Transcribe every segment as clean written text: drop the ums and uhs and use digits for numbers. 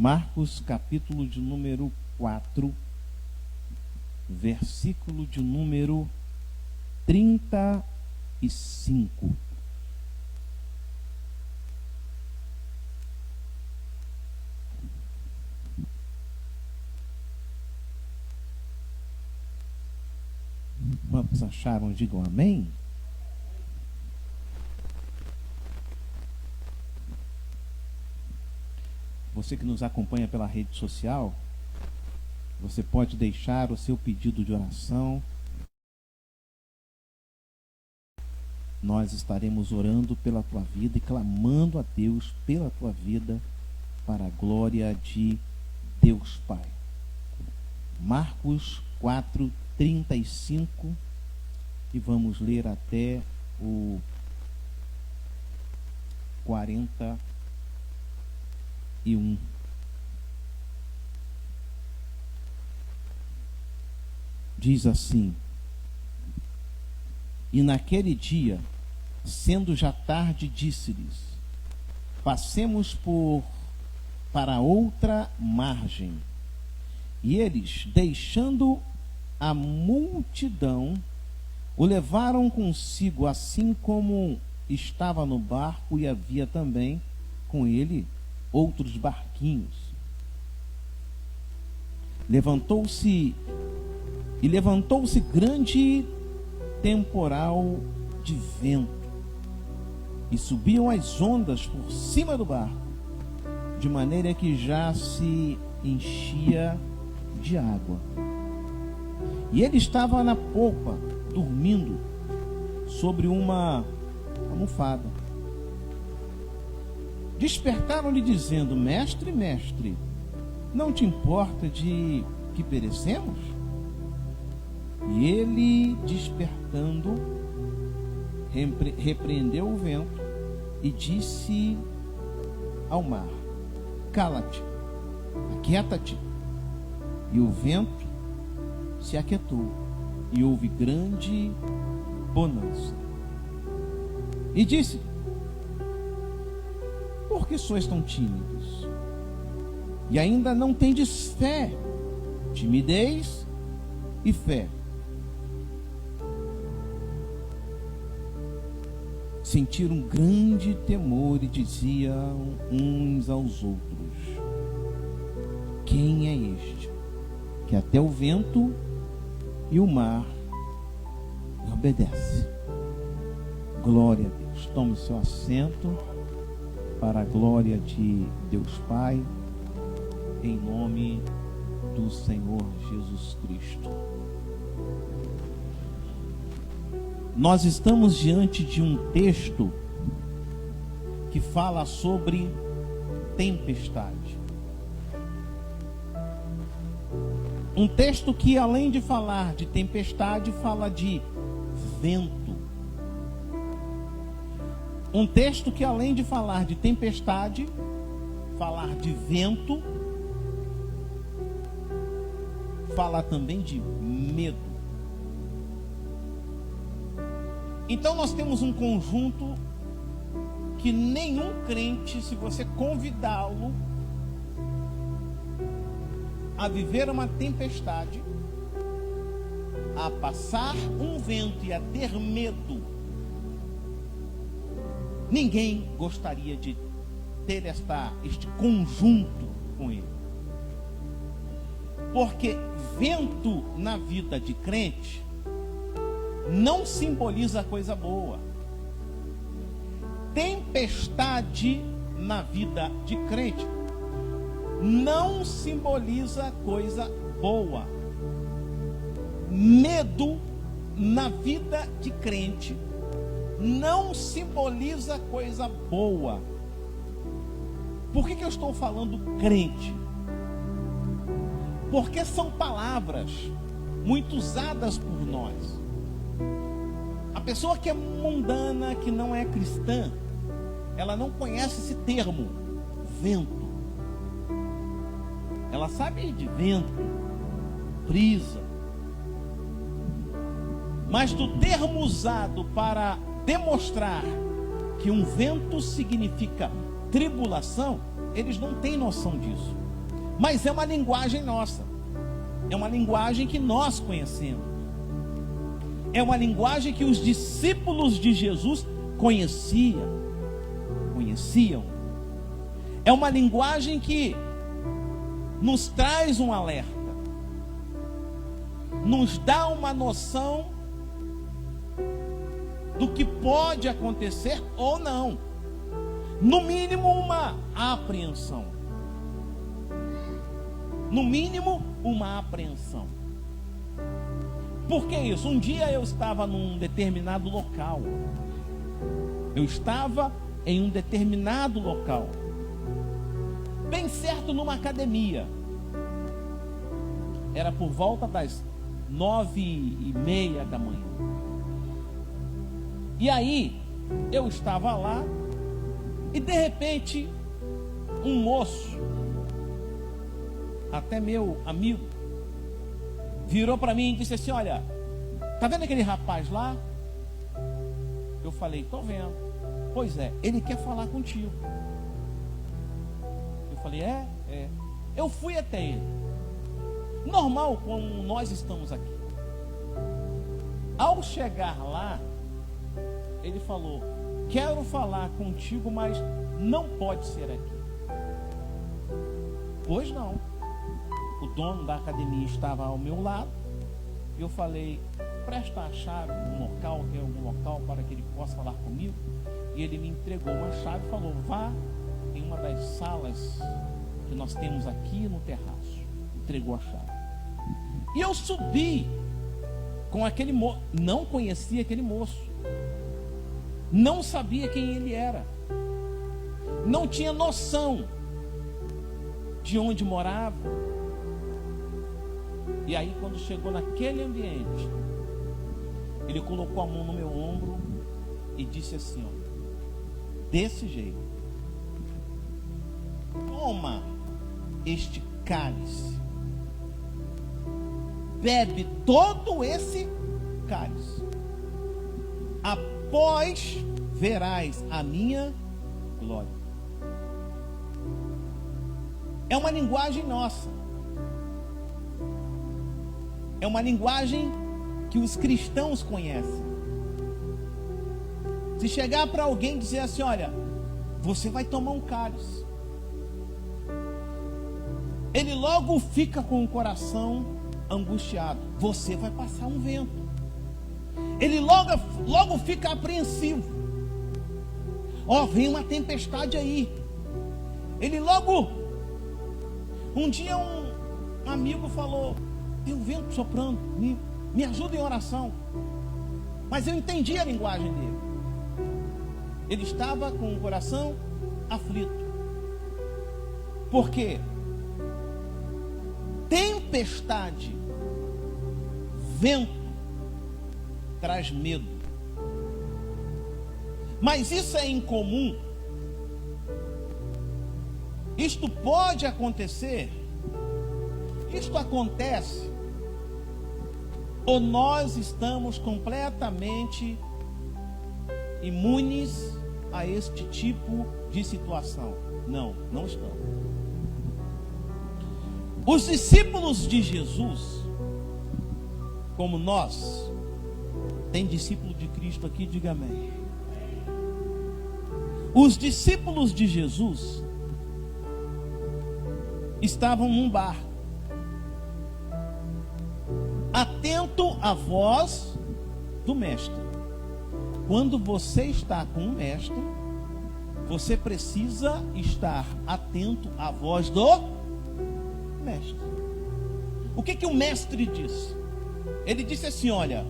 Marcos, capítulo de número 4, versículo de número 35. Quantos acharam? Digam amém. Você que nos acompanha pela rede social, você pode deixar o seu pedido de oração. Nós estaremos orando pela tua vida e clamando a Deus pela tua vida, para a glória de Deus Pai. Marcos 4:35, e vamos ler até o 41. Diz assim: E naquele dia, sendo já tarde, disse-lhes: Passemos para outra margem. E eles, deixando a multidão, o levaram consigo, assim como estava no barco, e havia também com ele outros barquinhos. Levantou-se grande temporal de vento, e subiam as ondas por cima do barco, de maneira que já se enchia de água. E ele estava na popa, dormindo sobre uma almofada. Despertaram-lhe dizendo: Mestre, mestre, não te importa de que perecemos? E ele, despertando, repreendeu o vento e disse ao mar: Cala-te, aquieta-te. E o vento se aquietou, e houve grande bonança. E disse: Por que sois tão tímidos? E ainda não tendes fé? Timidez e fé. Sentiram um grande temor e diziam uns aos outros: Quem é este, que até o vento e o mar lhe obedecem? Glória a Deus. Tome seu assento, para a glória de Deus Pai, em nome do Senhor Jesus Cristo. Nós estamos diante de um texto que fala sobre tempestade. Um texto que, além de falar de tempestade, fala de vento. Um texto que, além de falar de tempestade, falar de vento, fala também de medo. Então nós temos um conjunto que nenhum crente, se você convidá-lo a viver uma tempestade, a passar um vento e a ter medo, ninguém gostaria de ter este conjunto com ele. Porque vento na vida de crente não simboliza coisa boa. Tempestade na vida de crente não simboliza coisa boa. Medo na vida de crente não simboliza coisa boa. Por que eu estou falando crente? Porque são palavras muito usadas por nós. A pessoa que é mundana, que não é cristã, ela não conhece esse termo, vento. Ela sabe de vento, brisa. Mas do termo usado para demonstrar que um vento significa tribulação, eles não têm noção disso. Mas é uma linguagem nossa. É uma linguagem que nós conhecemos. É uma linguagem que os discípulos de Jesus conheciam. É uma linguagem que nos traz um alerta, nos dá uma noção do que pode acontecer ou não. No mínimo, uma apreensão. No mínimo, uma apreensão. Por que isso? Um dia eu estava num determinado local. Eu estava em um determinado local. Bem certo, numa academia. Era por volta das 9:30 da manhã. E aí, eu estava lá e de repente, um moço, até meu amigo, virou para mim e disse assim: olha, tá vendo aquele rapaz lá? Eu falei: tô vendo. Pois é, ele quer falar contigo. Eu falei: é. Eu fui até ele. Normal, como nós estamos aqui. Ao chegar lá, ele falou: quero falar contigo, mas não pode ser aqui. Pois não. O dono da academia estava ao meu lado. Eu falei: presta a chave no local, tem algum local para que ele possa falar comigo? E ele me entregou uma chave e falou: vá em uma das salas que nós temos aqui no terraço. Entregou a chave. E eu subi com aquele moço. Não conhecia aquele moço. Não sabia quem ele era. Não tinha noção de onde morava. E aí, quando chegou naquele ambiente, ele colocou a mão no meu ombro e disse assim, ó, desse jeito: toma este cálice, bebe todo esse cálice, após verás a minha glória. É uma linguagem nossa. É uma linguagem que os cristãos conhecem. Se chegar para alguém e dizer assim: olha, você vai tomar um cálice, ele logo fica com o coração angustiado. Você vai passar um vento. Ele logo fica apreensivo. Ó, vem uma tempestade aí. Ele logo... Um dia um amigo falou: tem um vento soprando, me ajuda em oração. Mas eu entendi a linguagem dele. Ele estava com o coração aflito. Por quê? Tempestade, vento, traz medo. Mas isso é incomum. Isto pode acontecer. Isto acontece. Ou nós estamos completamente imunes a este tipo de situação? Não, não estamos. Os discípulos de Jesus, como nós, tem discípulo de Cristo aqui? Diga amém. Os discípulos de Jesus estavam num bar, atento à voz do mestre. Quando você está com o mestre, você precisa estar atento à voz do mestre. O que o mestre disse? Ele disse assim: olha,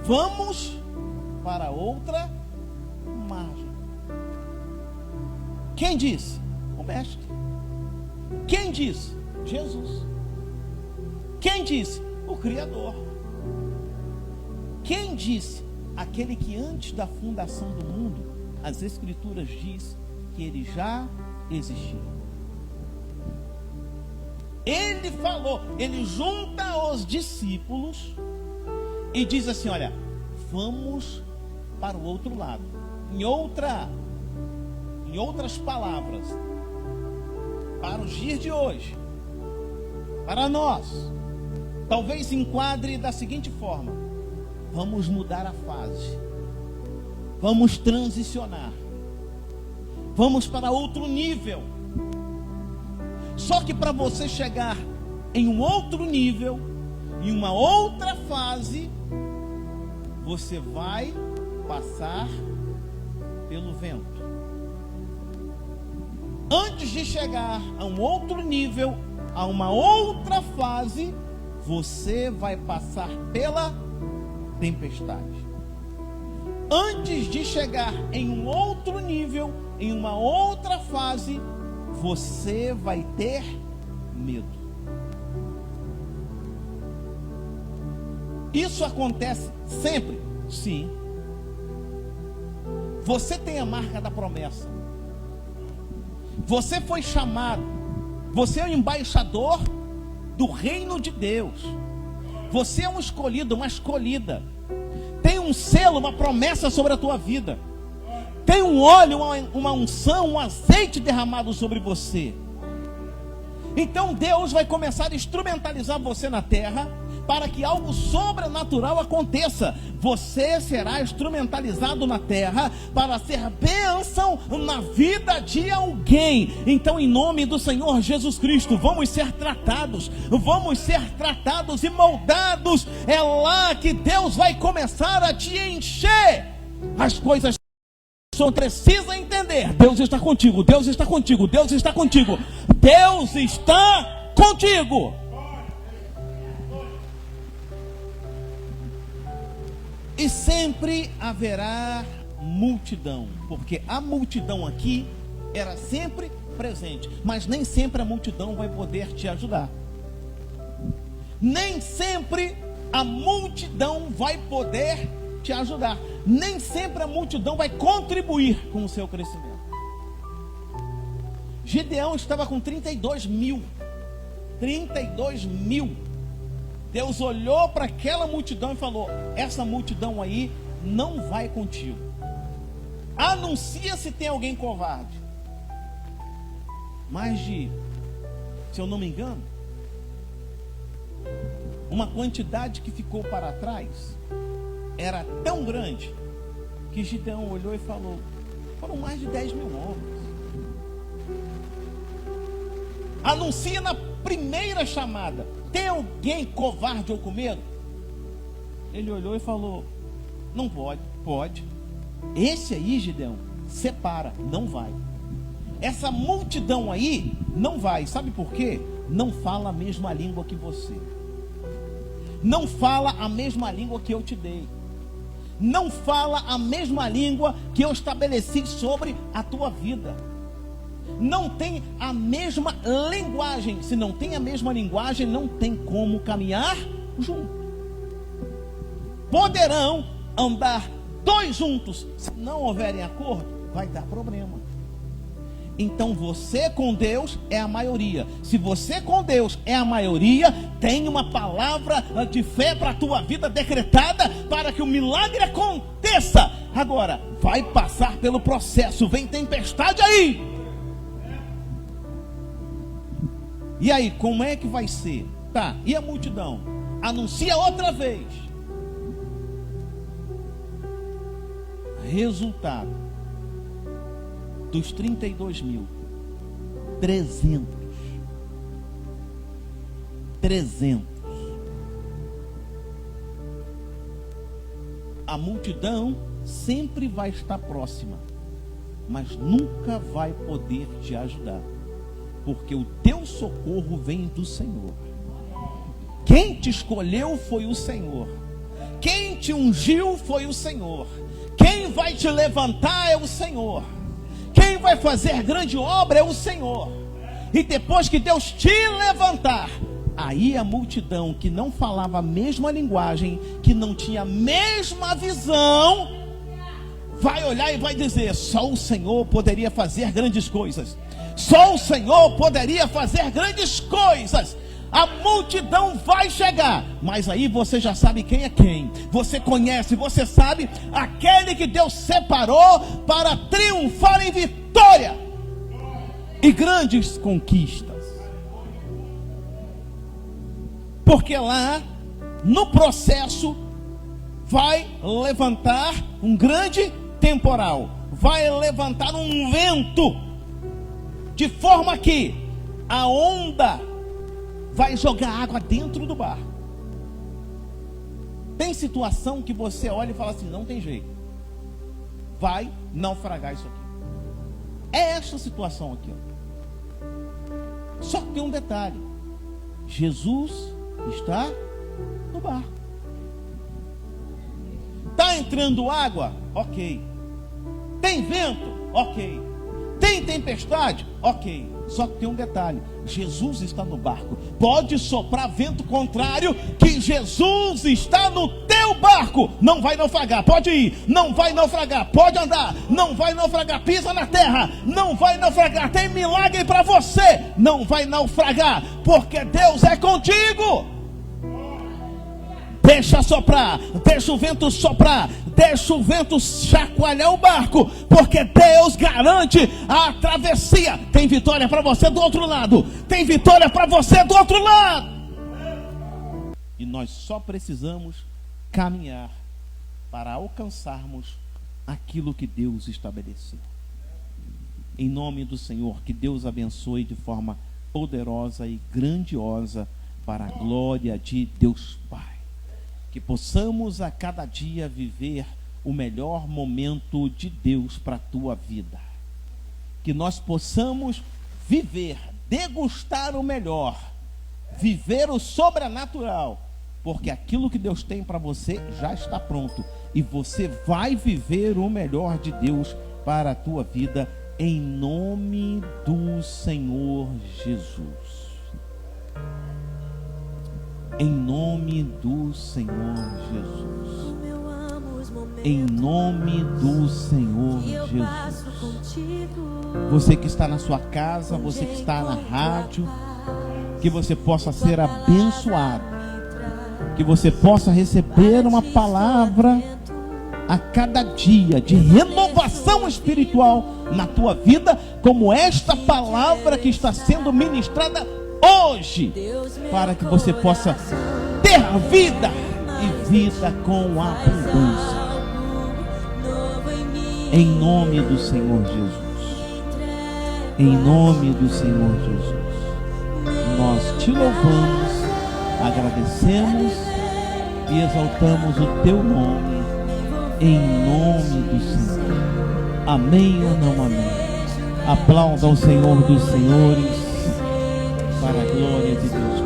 vamos para outra margem. Quem disse? O mestre. Quem disse? Jesus. Quem disse? O Criador. Quem disse? Aquele que antes da fundação do mundo, as Escrituras diz que ele já existia. Ele falou, ele junta os discípulos e diz assim: olha, vamos para o outro lado. Em outras palavras, para os dias de hoje, para nós, talvez enquadre da seguinte forma: vamos mudar a fase, vamos transicionar, vamos para outro nível. Só que para você chegar em um outro nível, em uma outra fase, você vai passar pelo vento. Antes de chegar a um outro nível, a uma outra fase, você vai passar pela tempestade. Antes de chegar em um outro nível, em uma outra fase, você vai ter medo. Isso acontece sempre? Sim. Você tem a marca da promessa. Você foi chamado. Você é o embaixador do reino de Deus. Você é um escolhido, uma escolhida. Tem um selo, uma promessa sobre a tua vida. Tem um óleo, uma unção, um azeite derramado sobre você. Então Deus vai começar a instrumentalizar você na terra para que algo sobrenatural aconteça. Você será instrumentalizado na terra para ser bênção na vida de alguém. Então, em nome do Senhor Jesus Cristo, vamos ser tratados e moldados. É lá que Deus vai começar a te encher. As coisas só precisa entender: Deus está contigo, Deus está contigo, Deus está contigo, Deus está contigo. E sempre haverá multidão, porque a multidão aqui era sempre presente, mas nem sempre a multidão vai poder te ajudar. Nem sempre a multidão vai poder te ajudar. Nem sempre a multidão vai contribuir com o seu crescimento. Gideão estava com 32 mil. 32 mil. Deus olhou para aquela multidão e falou: essa multidão aí não vai contigo. Anuncia se tem alguém covarde. Mais de, se eu não me engano, uma quantidade que ficou para trás era tão grande que Gideão olhou e falou: foram mais de 10 mil homens. Anuncia na primeira chamada: tem alguém covarde ou com medo? Ele olhou e falou: não pode. Pode. Esse aí, Gideão, separa, não vai. Essa multidão aí não vai. Sabe por quê? Não fala a mesma língua que você. Não fala a mesma língua que eu te dei. Não fala a mesma língua que eu estabeleci sobre a tua vida. Não tem a mesma linguagem. Se não tem a mesma linguagem, não tem como caminhar junto. Poderão andar dois juntos, se não houverem acordo, vai dar problema. Então você com Deus é a maioria. Se você com Deus é a maioria, tem uma palavra de fé para a tua vida decretada para que o milagre aconteça. Agora, vai passar pelo processo. Vem tempestade aí. E aí, como é que vai ser? Tá, e a multidão? Anuncia outra vez. Resultado: dos 32 mil, 300. A multidão sempre vai estar próxima, mas nunca vai poder te ajudar, porque o teu socorro vem do Senhor. Quem te escolheu foi o Senhor. Quem te ungiu foi o Senhor. Quem vai te levantar é o Senhor. Quem vai fazer grande obra é o Senhor. E depois que Deus te levantar, aí a multidão que não falava a mesma linguagem, que não tinha a mesma visão, vai olhar e vai dizer: só o Senhor poderia fazer grandes coisas. Só o Senhor poderia fazer grandes coisas. A multidão vai chegar, mas aí você já sabe quem é quem. Você conhece, você sabe aquele que Deus separou para triunfar em vitória. e grandes conquistas. Porque lá, no processo, vai levantar um grande temporal, vai levantar um vento, de forma que a onda vai jogar água dentro do barco. Tem situação que você olha e fala assim: não tem jeito, vai naufragar isso aqui. É essa situação aqui, ó. Só que tem um detalhe: Jesus está no barco. Está entrando água? Ok. Tem vento? Ok. Tem tempestade? Ok. Só que tem um detalhe: Jesus está no barco. Pode soprar vento contrário, que Jesus está no teu barco. Não vai naufragar, pode ir. Não vai naufragar, pode andar. Não vai naufragar, pisa na terra. Não vai naufragar, tem milagre para você. Não vai naufragar, porque Deus é contigo. Deixa soprar, deixa o vento soprar, deixa o vento chacoalhar o barco, porque Deus garante a travessia. Tem vitória para você do outro lado, tem vitória para você do outro lado. E nós só precisamos caminhar para alcançarmos aquilo que Deus estabeleceu. Em nome do Senhor, que Deus abençoe de forma poderosa e grandiosa, para a glória de Deus Pai. Que possamos a cada dia viver o melhor momento de Deus para a tua vida. Que nós possamos viver, degustar o melhor, viver o sobrenatural, porque aquilo que Deus tem para você já está pronto, e você vai viver o melhor de Deus para a tua vida, em nome do Senhor Jesus. Em nome do Senhor Jesus. Em nome do Senhor Jesus. Você que está na sua casa, você que está na rádio, que você possa ser abençoado, que você possa receber uma palavra a cada dia de renovação espiritual na tua vida, como esta palavra que está sendo ministrada hoje, para que você possa ter vida e vida com abundância. Em nome do Senhor Jesus. Em nome do Senhor Jesus. Nós te louvamos, agradecemos e exaltamos o teu nome, em nome do Senhor. Amém ou não amém? Aplauda ao Senhor dos Senhores, para a glória de Deus.